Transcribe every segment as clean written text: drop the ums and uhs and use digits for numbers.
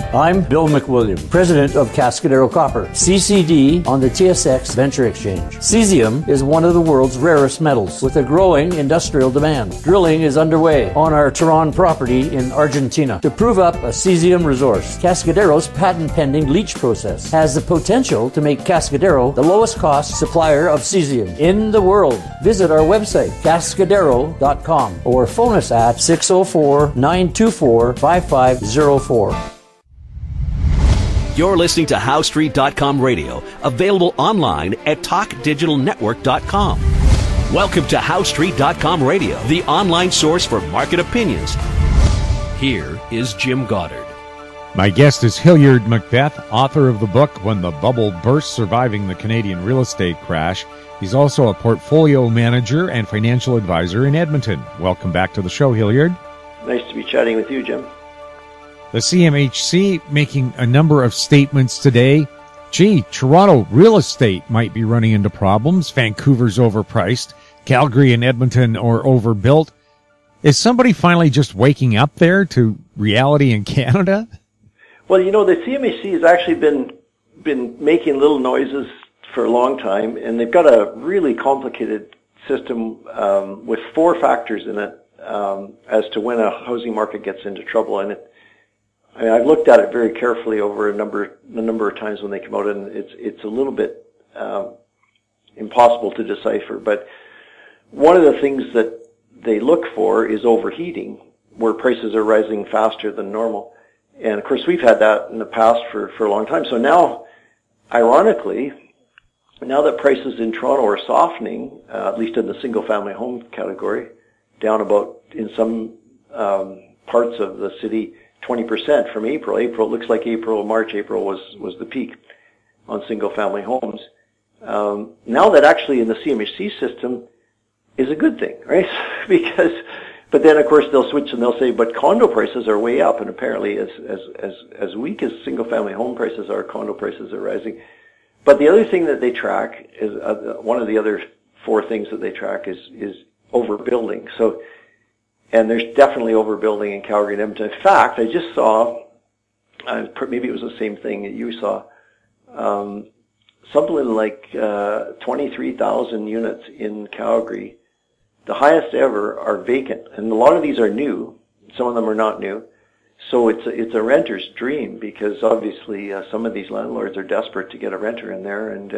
I'm Bill McWilliam, president of Cascadero Copper, CCD on the TSX Venture Exchange. Cesium is one of the world's rarest metals with a growing industrial demand. Drilling is underway on our Tehran property in Argentina to prove up a cesium resource. Cascadero's patent-pending leach process has the potential to make Cascadero the lowest cost supplier of cesium in the world. Visit our website, cascadero.com, or phone us at 604-924-5504. You're listening to HowStreet.com radio, available online at TalkDigitalNetwork.com. Welcome to HowStreet.com radio, the online source for market opinions. Here is Jim Goddard. My guest is Hilliard MacBeth, author of the book When the Bubble Burst, Surviving the Canadian Real Estate Crash. He's also a portfolio manager and financial advisor in Edmonton. Welcome back to the show, Hilliard. Nice to be chatting with you, Jim. The CMHC making a number of statements today. Gee, Toronto real estate might be running into problems. Vancouver's overpriced. Calgary and Edmonton are overbuilt. Is somebody finally just waking up there to reality in Canada? Well, you know, the CMHC has actually been making little noises for a long time, and they've got a really complicated system with 4 factors in it as to when a housing market gets into trouble. And I've looked at it very carefully over a number of times when they come out, and it's a little bit impossible to decipher. But one of the things that they look for is overheating, where prices are rising faster than normal. And of course, we've had that in the past for a long time. So now, ironically, now that prices in Toronto are softening, at least in the single-family home category, down about in some parts of the city 20% from April. April looks like March, April was the peak on single-family homes. Now that actually in the CMHC system is a good thing, right? But then of course they'll switch and they'll say, but condo prices are way up, and apparently as weak as single-family home prices are, condo prices are rising. But the other thing that they track is one of the other 4 things that they track is overbuilding. So. And there's definitely overbuilding in Calgary and Edmonton. In fact, I just saw, maybe it was the same thing that you saw, something like 23,000 units in Calgary. The highest ever are vacant, and a lot of these are new. Some of them are not new. So it's a renter's dream, because obviously some of these landlords are desperate to get a renter in there, and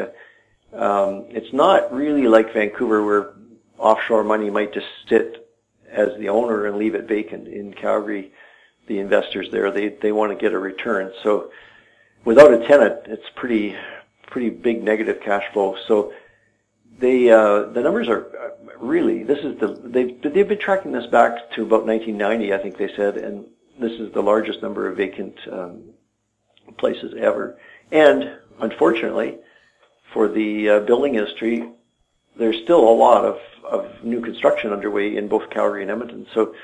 it's not really like Vancouver, where offshore money might just sit as the owner and leave it vacant. In Calgary, the investors there, they want to get a return. So without a tenant, it's pretty big negative cash flow. So the numbers are really, they've been tracking this back to about 1990, I think they said, and this is the largest number of vacant places ever. And unfortunately, for the building industry, there's still a lot of new construction underway in both Calgary and Edmonton. So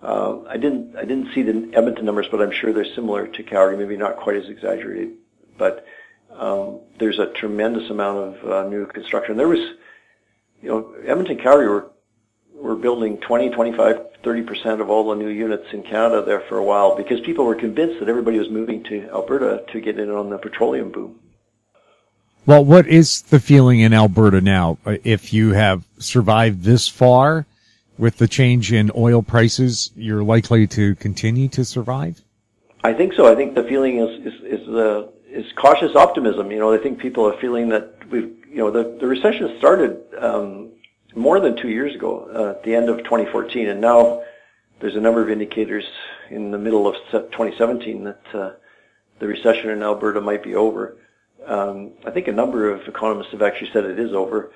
I didn't see the Edmonton numbers, but I'm sure they're similar to Calgary, maybe not quite as exaggerated. But there's a tremendous amount of new construction. There was, Edmonton, Calgary were building 20, 25, 30% of all the new units in Canada there for a while, because people were convinced that everybody was moving to Alberta to get in on the petroleum boom. Well, what is the feeling in Alberta now? If you have survived this far with the change in oil prices, you're likely to continue to survive? I think so. I think the feeling is cautious optimism. I think people are feeling that the recession started more than 2 years ago, at the end of 2014, and now there's a number of indicators in the middle of 2017 that the recession in Alberta might be over. I think a number of economists have actually said it is over.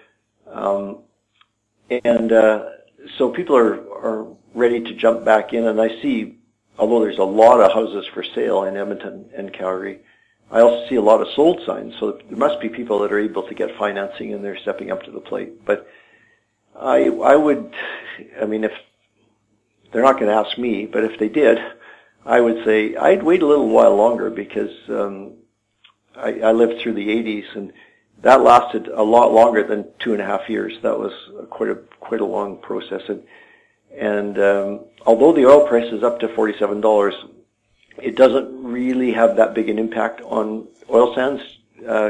So people are ready to jump back in, and I see, although there's a lot of houses for sale in Edmonton and Calgary, I also see a lot of sold signs, so there must be people that are able to get financing, and they're stepping up to the plate. But I mean, if they're not going to ask me, but if they did, I would say I'd wait a little while longer, because I lived through the 80s, and that lasted a lot longer than 2.5 years. That was quite a long process. And although the oil price is up to $47, it doesn't really have that big an impact on oil sands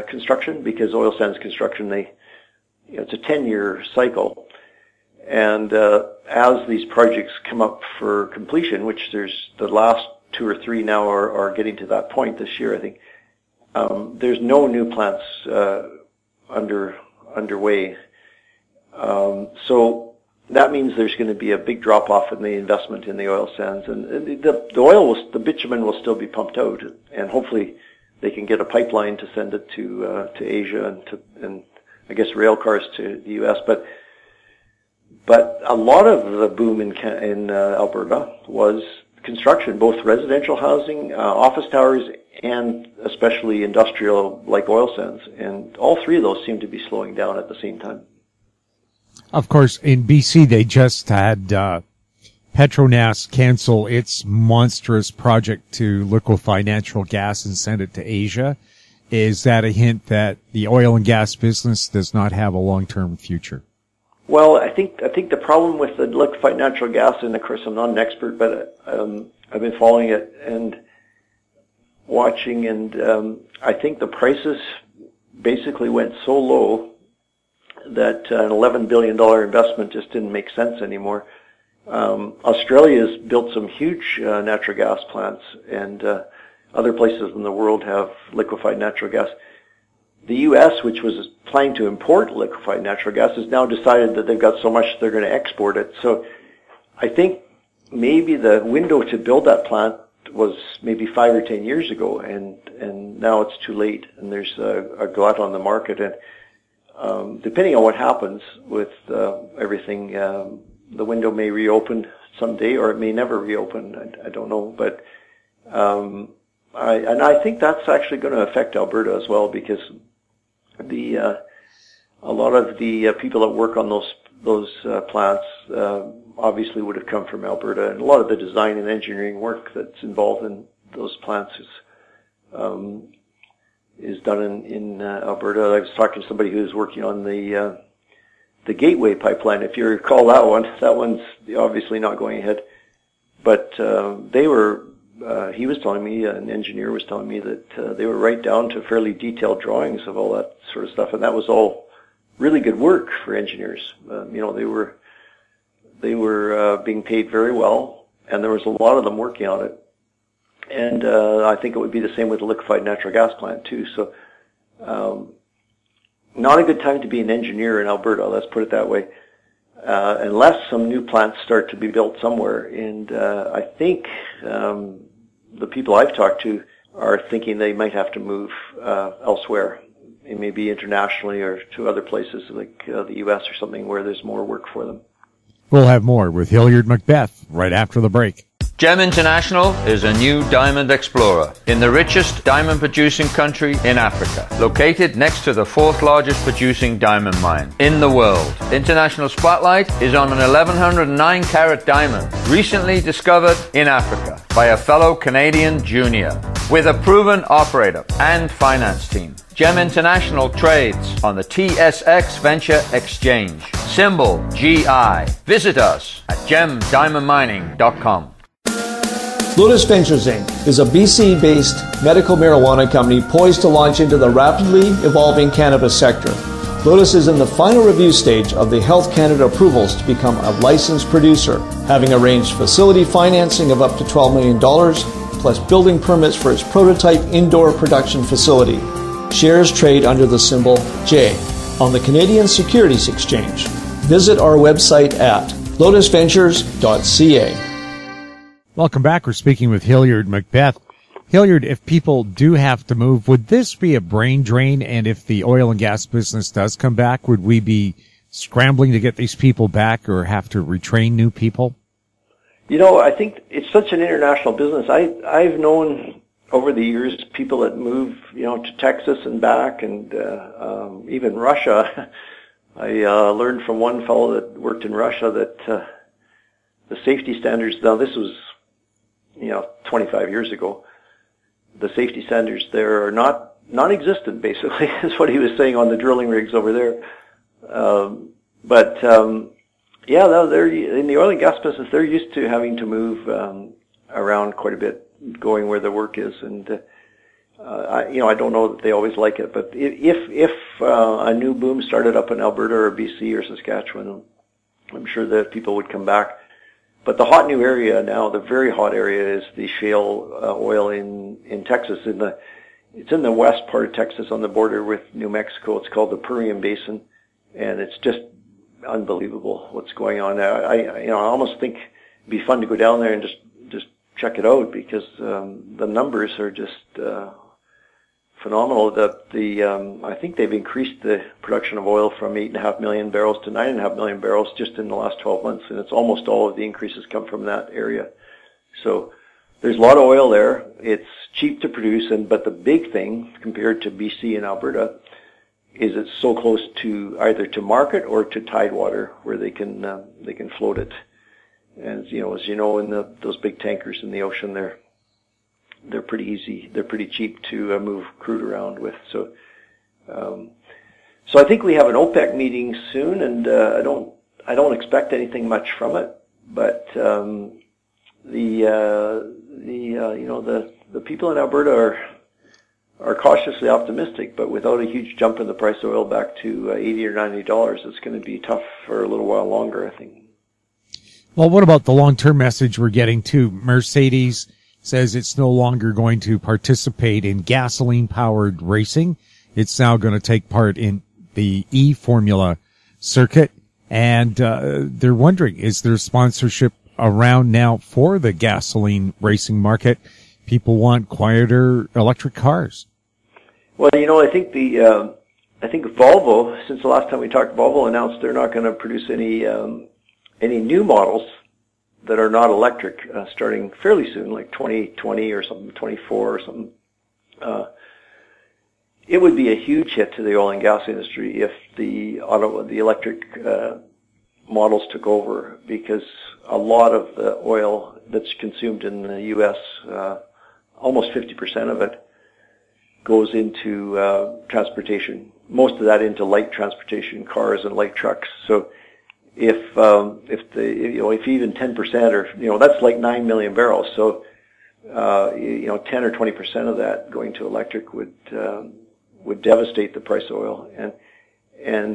construction, because oil sands construction, it's a 10-year cycle. And as these projects come up for completion, which there's the last 2 or 3 now are getting to that point this year, I think, there's no new plants underway. So that means there's going to be a big drop-off in the investment in the oil sands. And the bitumen will still be pumped out, and hopefully they can get a pipeline to send it to Asia and I guess rail cars to the U.S. But a lot of the boom in Alberta was construction, both residential housing, office towers, and especially industrial like oil sands. And all 3 of those seem to be slowing down at the same time. Of course, in BC, they just had Petronas cancel its monstrous project to liquefy natural gas and send it to Asia. Is that a hint that the oil and gas business does not have a long-term future? Well, I think the problem with the liquefied natural gas, and of course I'm not an expert, but I've been following it and watching, and I think the prices basically went so low that an $11 billion investment just didn't make sense anymore. Australia's built some huge natural gas plants, and other places in the world have liquefied natural gas. The U.S., which was planning to import liquefied natural gas, has now decided that they've got so much they're going to export it. So I think maybe the window to build that plant was maybe 5 or 10 years ago, and now it's too late, and there's a glut on the market. And depending on what happens with everything, the window may reopen someday, or it may never reopen. I don't know, but I think that's actually going to affect Alberta as well, because a lot of the people that work on those plants obviously would have come from Alberta, and a lot of the design and engineering work that's involved in those plants is done in Alberta. I was talking to somebody who was working on the Gateway pipeline. If you recall that one's obviously not going ahead, but he was telling me, an engineer was telling me that they were right down to fairly detailed drawings of all that sort of stuff, and that was all really good work for engineers. They were being paid very well, and there was a lot of them working on it. And I think it would be the same with the liquefied natural gas plant too. So not a good time to be an engineer in Alberta, let's put it that way, unless some new plants start to be built somewhere. And I think the people I've talked to are thinking they might have to move elsewhere, maybe internationally or to other places like the U.S. or something where there's more work for them. We'll have more with Hilliard MacBeth right after the break. Gem International is a new diamond explorer in the richest diamond producing country in Africa, located next to the 4th largest producing diamond mine in the world. International Spotlight is on an 1109 carat diamond recently discovered in Africa by a fellow Canadian junior with a proven operator and finance team. Gem International trades on the TSX Venture Exchange, symbol GI. Visit us at gemdiamondmining.com. Lotus Ventures Inc. is a BC-based medical marijuana company poised to launch into the rapidly evolving cannabis sector. Lotus is in the final review stage of the Health Canada approvals to become a licensed producer, having arranged facility financing of up to $12 million, plus building permits for its prototype indoor production facility. Shares trade under the symbol J on the Canadian Securities Exchange. Visit our website at lotusventures.ca. Welcome back. We're speaking with Hilliard MacBeth. Hilliard, if people do have to move, would this be a brain drain? And if the oil and gas business does come back, would we be scrambling to get these people back or have to retrain new people? I think it's such an international business. I've known over the years people that move, to Texas and back, and even Russia. I learned from one fellow that worked in Russia that the safety standards, now this was 25 years ago, the safety standards there are non-existent, basically, is what he was saying on the drilling rigs over there. They're in the oil and gas business. They're used to having to move around quite a bit. going where the work is, and I don't know that they always like it, but if a new boom started up in Alberta or BC or Saskatchewan, I'm sure that people would come back. But the hot new area now, the very hot area, is the shale oil in Texas. It's in the west part of Texas on the border with New Mexico. It's called the Permian Basin, and it's just unbelievable what's going on there. I almost think it'd be fun to go down there and just check it out, because the numbers are just phenomenal. I think they've increased the production of oil from 8.5 million barrels to 9.5 million barrels just in the last 12 months, and it's almost all of the increases come from that area. So there's a lot of oil there. It's cheap to produce, but the big thing compared to BC and Alberta is it's so close to either to market or to tidewater where they can float it. And as you know, in those big tankers in the ocean, they're pretty easy. They're pretty cheap to move crude around with. So I think we have an OPEC meeting soon, and I don't expect anything much from it. But the people in Alberta are cautiously optimistic, but without a huge jump in the price of oil back to $80 or $90, it's going to be tough for a little while longer, I think. Well, what about the long-term message we're getting too? Mercedes says it's no longer going to participate in gasoline-powered racing. It's now going to take part in the E-Formula circuit. And they're wondering, is there sponsorship around now for the gasoline racing market? People want quieter electric cars. Well, I think Volvo, since the last time we talked, Volvo announced they're not going to produce any new models that are not electric, starting fairly soon, like 2020 or something, 24 or something. It would be a huge hit to the oil and gas industry if the electric models took over, because a lot of the oil that's consumed in the U.S., almost 50% of it, goes into transportation. Most of that into light transportation, cars and light trucks. So if even 10% or that's like 9 million barrels. So 10 or 20% of that going to electric would devastate the price of oil, and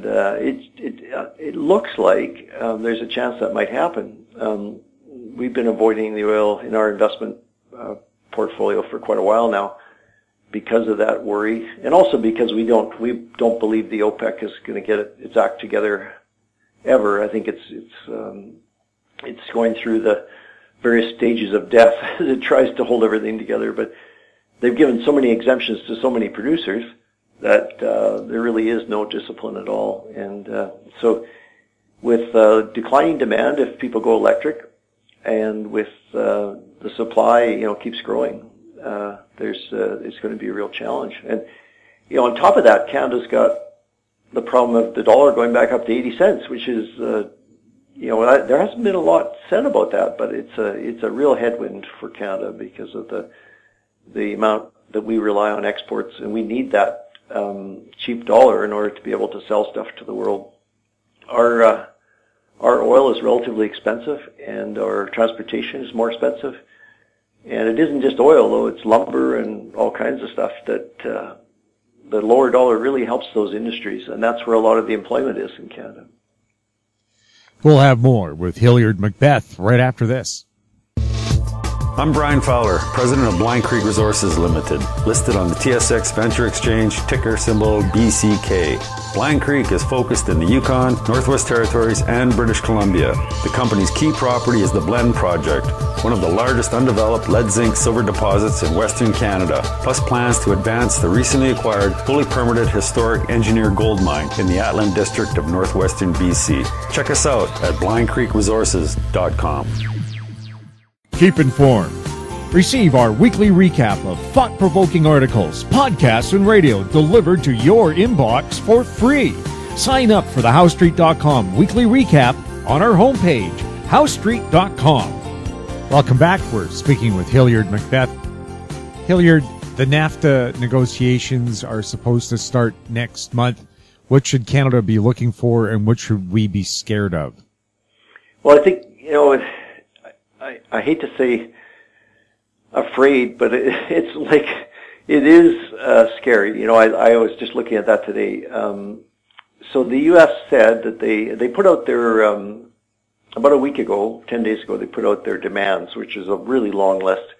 it looks like there's a chance that might happen. We've been avoiding the oil in our investment portfolio for quite a while now because of that worry, and also because we don't believe the OPEC is going to get its act together ever. I think it's going through the various stages of death as it tries to hold everything together. But they've given so many exemptions to so many producers that there really is no discipline at all. And so with declining demand, if people go electric, and with the supply keeps growing, it's going to be a real challenge. And on top of that, Canada's got the problem of the dollar going back up to 80 cents, which is there hasn't been a lot said about that, but it's a real headwind for Canada because of the amount that we rely on exports, and we need that cheap dollar in order to be able to sell stuff to the world. Our oil is relatively expensive, and our transportation is more expensive. And it isn't just oil, though; it's lumber and all kinds of stuff that the lower dollar really helps those industries, and that's where a lot of the employment is in Canada. We'll have more with Hilliard MacBeth right after this. I'm Brian Fowler, president of Blind Creek Resources Limited, listed on the TSX Venture Exchange, ticker symbol BCK. Blind Creek is focused in the Yukon, Northwest Territories, and British Columbia. The company's key property is the Blend Project, one of the largest undeveloped lead zinc silver deposits in Western Canada, plus plans to advance the recently acquired, fully permitted historic Engineer gold mine in the Atlan District of Northwestern BC. Check us out at blindcreekresources.com. Keep informed. Receive our weekly recap of thought-provoking articles, podcasts, and radio delivered to your inbox for free. Sign up for the HowStreet.com weekly recap on our homepage, HowStreet.com. Welcome back. We're speaking with Hilliard MacBeth. Hilliard, the NAFTA negotiations are supposed to start next month. What should Canada be looking for, and what should we be scared of? Well, I think, I hate to say afraid, but it's like, it is scary. You know, I was just looking at that today. So the U.S. said that they put out their, about a week ago, 10 days ago, they put out their demands, which is a really long list.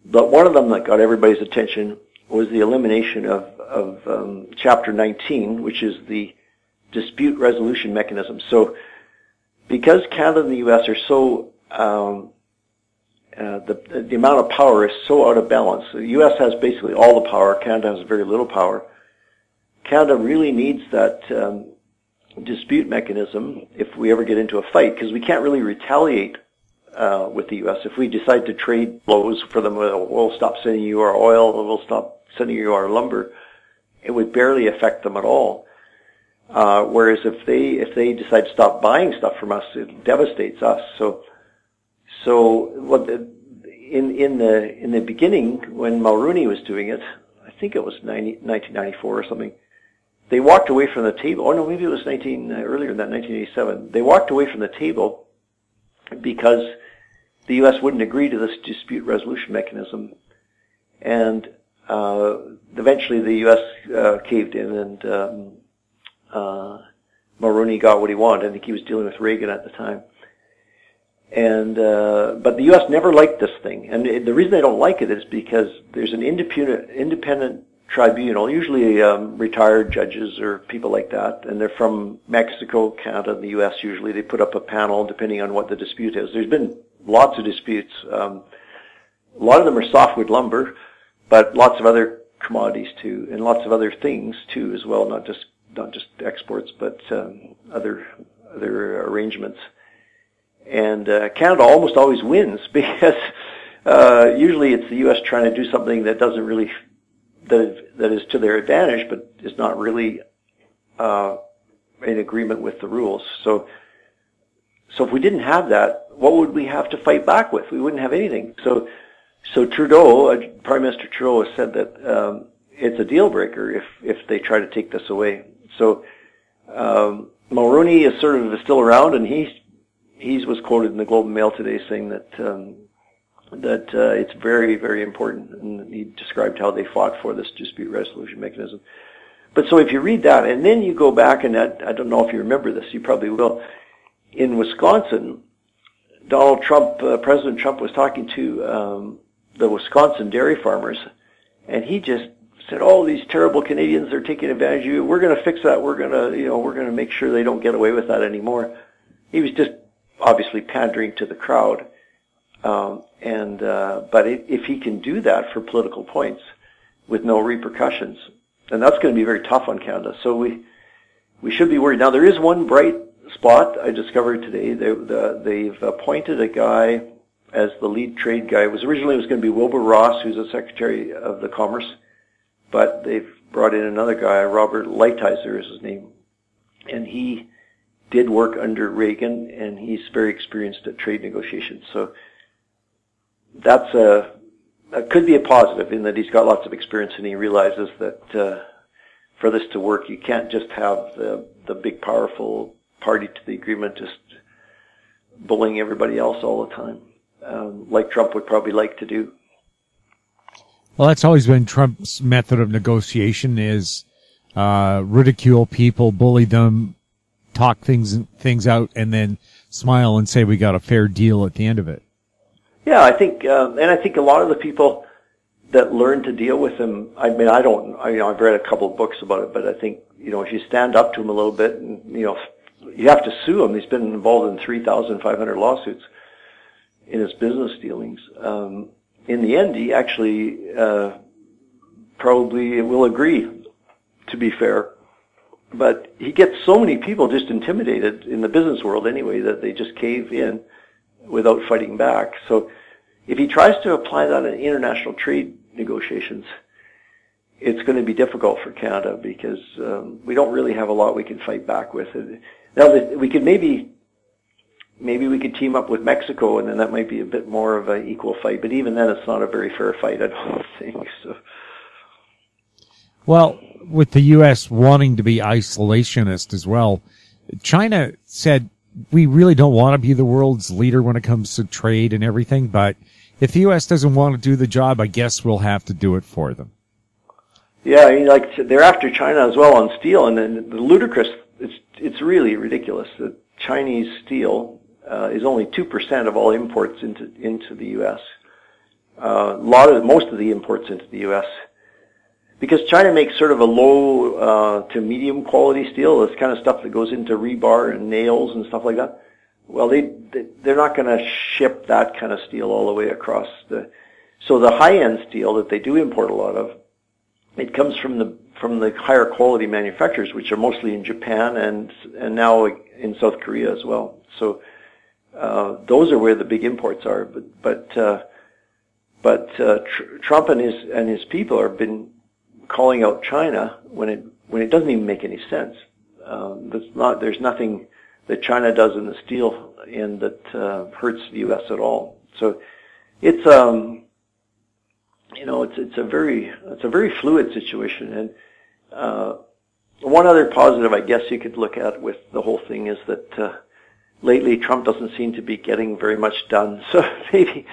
But one of them that got everybody's attention was the elimination of Chapter 19, which is the dispute resolution mechanism. So because Canada and the U.S. are so, the amount of power is so out of balance. The U.S. has basically all the power. Canada has very little power. Canada really needs that dispute mechanism if we ever get into a fight, because we can't really retaliate with the U.S. If we decide to trade blows for them, we'll stop sending you our oil, we'll stop sending you our lumber, it would barely affect them at all. Whereas if they decide to stop buying stuff from us, it devastates us. So what in the beginning, when Mulroney was doing it, I think it was 1994 or something, they walked away from the table. Oh no, maybe it was earlier than that, 1987. They walked away from the table because the U.S. wouldn't agree to this dispute resolution mechanism, and eventually the U.S. caved in, and Mulroney got what he wanted. I think he was dealing with Reagan at the time. And but the U.S. never liked this thing, and the reason they don't like it is because there's an independent tribunal, usually retired judges or people like that, and they're from Mexico, Canada, and the U.S. Usually they put up a panel depending on what the dispute is. There's been lots of disputes. A lot of them are softwood lumber, but lots of other commodities too, and lots of other things too as well, not just exports, but other arrangements. And Canada almost always wins because usually it's the U.S. trying to do something that doesn't really that is to their advantage, but is not really in agreement with the rules. So if we didn't have that, what would we have to fight back with? We wouldn't have anything. So Trudeau, Prime Minister Trudeau, has said that it's a deal breaker if they try to take this away. So Mulroney is sort of still around, and he was quoted in the Globe and Mail today saying that it's very, very important, and he described how they fought for this dispute resolution mechanism. But so if you read that, and then you go back, and I don't know if you remember this, you probably will, in Wisconsin, Donald Trump, President Trump was talking to the Wisconsin dairy farmers, and he just said, "Oh, these terrible Canadians are taking advantage of you. We're going to fix that. We're going to make sure they don't get away with that anymore." He was just obviously pandering to the crowd. But if he can do that for political points with no repercussions, then that's going to be very tough on Canada. So we should be worried. Now, there is one bright spot I discovered today. They've appointed a guy as the lead trade guy. Originally it was going to be Wilbur Ross, who's the Secretary of the Commerce, but they've brought in another guy, Robert Lighthizer is his name, and he did work under Reagan, and he's very experienced at trade negotiations. So that could be a positive in that he's got lots of experience, and he realizes that for this to work, you can't just have the big, powerful party to the agreement just bullying everybody else all the time, like Trump would probably like to do. Well, that's always been Trump's method of negotiation is ridicule people, bully them, talk things out, and then smile and say we got a fair deal at the end of it. Yeah, I think, and I think a lot of the people that learn to deal with him, I mean, I've read a couple of books about it, but I think, if you stand up to him a little bit and, you have to sue him. He's been involved in 3,500 lawsuits in his business dealings. In the end, he actually probably will agree, to be fair. But he gets so many people just intimidated in the business world anyway that they just cave in without fighting back. So if he tries to apply that in international trade negotiations, it's going to be difficult for Canada because we don't really have a lot we can fight back with. Now, we could maybe we could team up with Mexico, and then that might be a bit more of an equal fight. But even then, it's not a very fair fight, I don't think. So. Well, with the U.S. wanting to be isolationist as well, China said, we really don't want to be the world's leader when it comes to trade and everything, but If the U.S. doesn't want to do the job, I guess we'll have to do it for them. Yeah, I mean, like, they're after China as well on steel, and then the ludicrous, it's really ridiculous that Chinese steel is only 2% of all imports into the U.S. Most of the imports into the U.S. because China makes sort of a low to medium quality steel, this kind of stuff that goes into rebar and nails and stuff like that. Well, they're not going to ship that kind of steel all the way across so the high-end steel that they do import a lot of, it comes from the higher quality manufacturers, which are mostly in Japan and now in South Korea as well. So those are where the big imports are. But Trump and his people have been calling out China when it doesn't even make any sense. There's nothing that China does in the steel end that hurts the U.S. at all. So it's it's a very fluid situation. And one other positive, I guess, you could look at with the whole thing is that lately Trump doesn't seem to be getting very much done. So maybe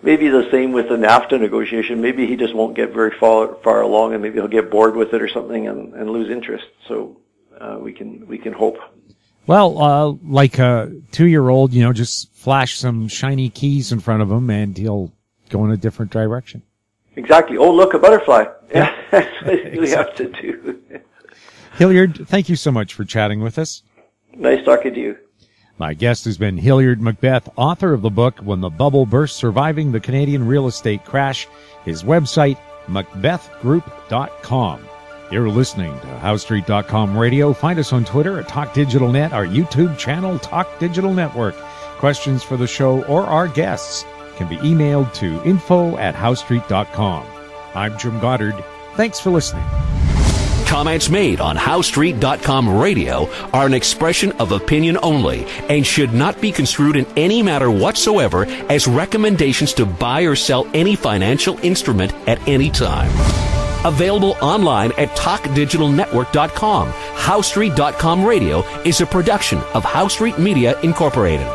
the same with the NAFTA negotiation. Maybe he just won't get very far along, and maybe he'll get bored with it or something and lose interest. So we can hope. Well, like a 2-year-old, just flash some shiny keys in front of him and he'll go in a different direction. Exactly. Oh, look, a butterfly. Yeah, that's what Exactly. we have to do. Hilliard, thank you so much for chatting with us. Nice talking to you. My guest has been Hilliard MacBeth, author of the book When the Bubble Burst, Surviving the Canadian Real Estate Crash. His website, macbethgroup.com. You're listening to HowStreet.com radio. Find us on Twitter at TalkDigitalNet, our YouTube channel, Talk Digital Network. Questions for the show or our guests can be emailed to info@HowStreet.com. I'm Jim Goddard. Thanks for listening. Comments made on HowStreet.com radio are an expression of opinion only and should not be construed in any matter whatsoever as recommendations to buy or sell any financial instrument at any time. Available online at TalkDigitalNetwork.com. HowStreet.com radio is a production of HowStreet Media Incorporated.